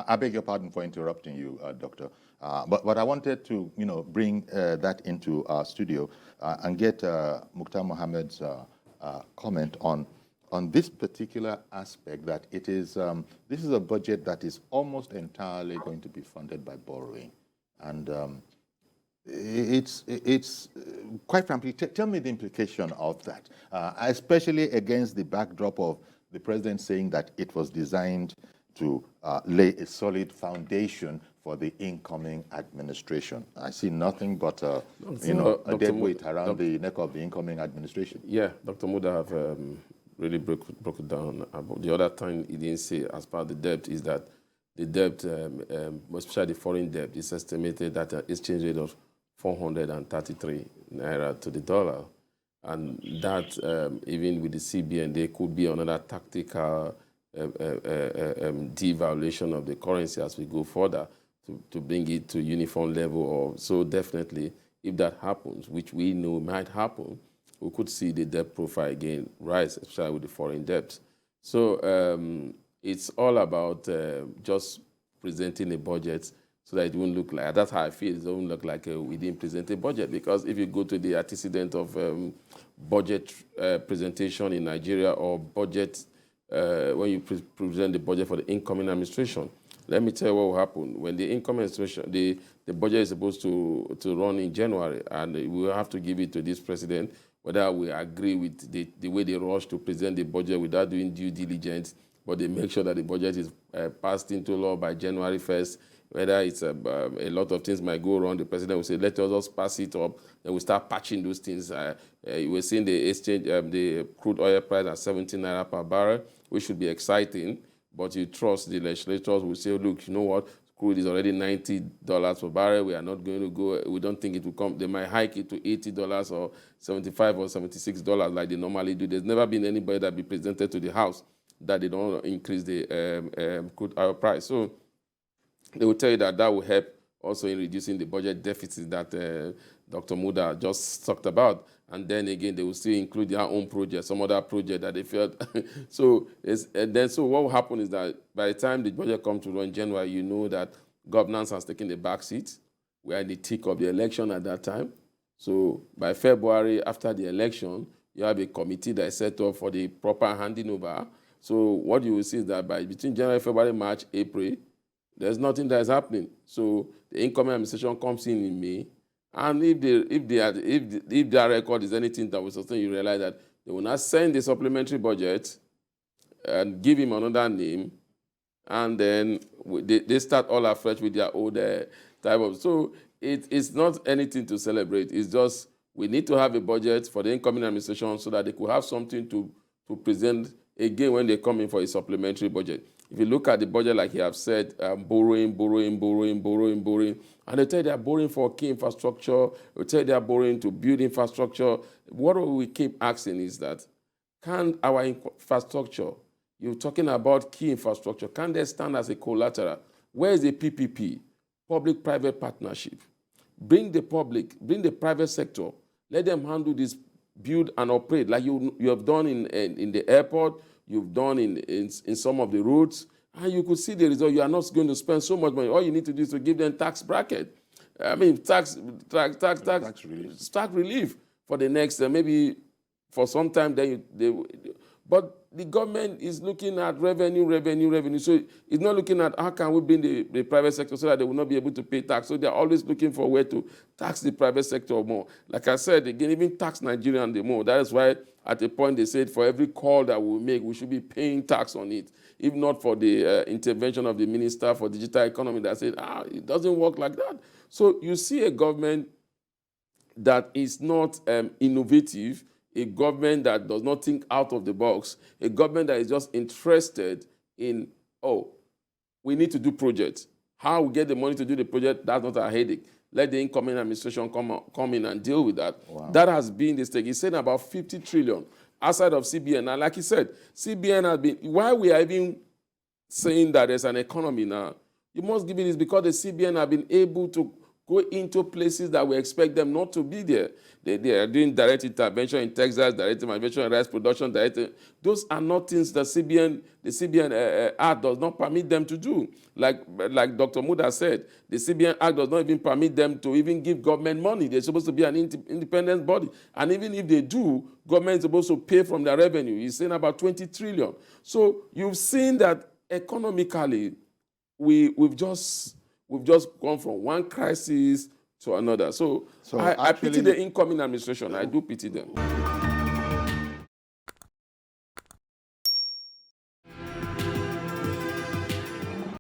I beg your pardon for interrupting you, Doctor. But I wanted to, bring that into our studio and get Muktar Mohammed's comment on this particular aspect, that it is this is a budget that is almost entirely going to be funded by borrowing, and it's quite frankly, tell me the implication of that, especially against the backdrop of the president saying that it was designed to lay a solid foundation for the incoming administration. I see nothing but a dead weight around the neck of the incoming administration. Yeah, Dr. Muda have really broke it down. The other time he didn't say as part of the debt is that the debt, especially the foreign debt, is estimated at an exchange rate of 433 naira to the dollar. And that, even with the CBN, there could be another tactical devaluation of the currency as we go further to bring it to uniform level. Or so definitely, if that happens, which we know might happen, we could see the debt profile again rise, especially with the foreign debt. So it's all about just presenting a budget so that it won't look like, that's how I feel, it won't look like we didn't present a budget. Because if you go to the antecedent of budget presentation in Nigeria, or budget, when you present the budget for the incoming administration, let me tell you what will happen. When the incoming administration, the budget is supposed to run in January, and we will have to give it to this president, whether we agree with the way they rush to present the budget without doing due diligence, but they make sure that the budget is passed into law by January 1st. Whether it's a lot of things might go wrong, the president will say, let us just pass it up, then we start patching those things. We're seeing the exchange, the crude oil price at 17 naira per barrel, which should be exciting, but you trust the legislators will say, look, you know what, crude is already $90 per barrel, we are not going to go, we don't think it will come, they might hike it to $80 or $75 or $76 like they normally do. There's never been anybody that be presented to the House that they don't increase the crude oil price. So they will tell you that will help also in reducing the budget deficit that Dr. Muda just talked about. And then again, they will still include their own project, some other project that they felt. So what will happen is that by the time the budget comes to run in January, you know that governance has taken the back seat. We are in the thick of the election at that time. So by February, after the election, you have a committee that is set up for the proper handing over. So what you will see is that between January, February, March, April, there's nothing that is happening. So the incoming administration comes in May, and if their record is anything that will sustain, you realize that they will not send the supplementary budget and give him another name, and then they start all afresh with their old type of. So it's not anything to celebrate. It's just we need to have a budget for the incoming administration so that they could have something to present again when they come in for a supplementary budget. If you look at the budget, like you have said, borrowing, and they tell you they are borrowing for key infrastructure, they tell you they are borrowing to build infrastructure. What we keep asking is that, can our infrastructure, you're talking about key infrastructure, can they stand as a collateral? Where is the PPP, public-private partnership? Bring the private sector, let them handle this, build and operate, like you have done in the airport, you've done in some of the roads, and you could see the result. You are not going to spend so much money. All you need to do is to give them tax bracket. I mean, tax relief for the next, maybe for some time. But the government is looking at revenue. So it's not looking at how can we bring the private sector so that they will not be able to pay tax. So they're always looking for a way to tax the private sector more. Like I said, again, even tax Nigerian the more. That is why at a point they said for every call that we make, we should be paying tax on it. If not for the intervention of the Minister for Digital Economy that said, it doesn't work like that. So you see a government that is not innovative, a government that does not think out of the box, a government that is just interested in, we need to do projects. How we get the money to do the project, that's not our headache. Let the incoming administration come in and deal with that. Wow. That has been the stake. He said about 50 trillion outside of CBN. And like he said, CBN has been, why we are even saying that there's an economy now, you must give it is because the CBN have been able to go into places that we expect them not to be there. They are doing direct intervention in Texas, direct intervention in rice production, those are not things the CBN Act does not permit them to do. Like Dr. Muda said, the CBN Act does not even permit them to even give government money. They're supposed to be an independent body. And even if they do, government is supposed to pay from their revenue. He's saying about 20 trillion. So you've seen that economically, we've just gone from one crisis to another. So I pity the incoming administration. I do pity them.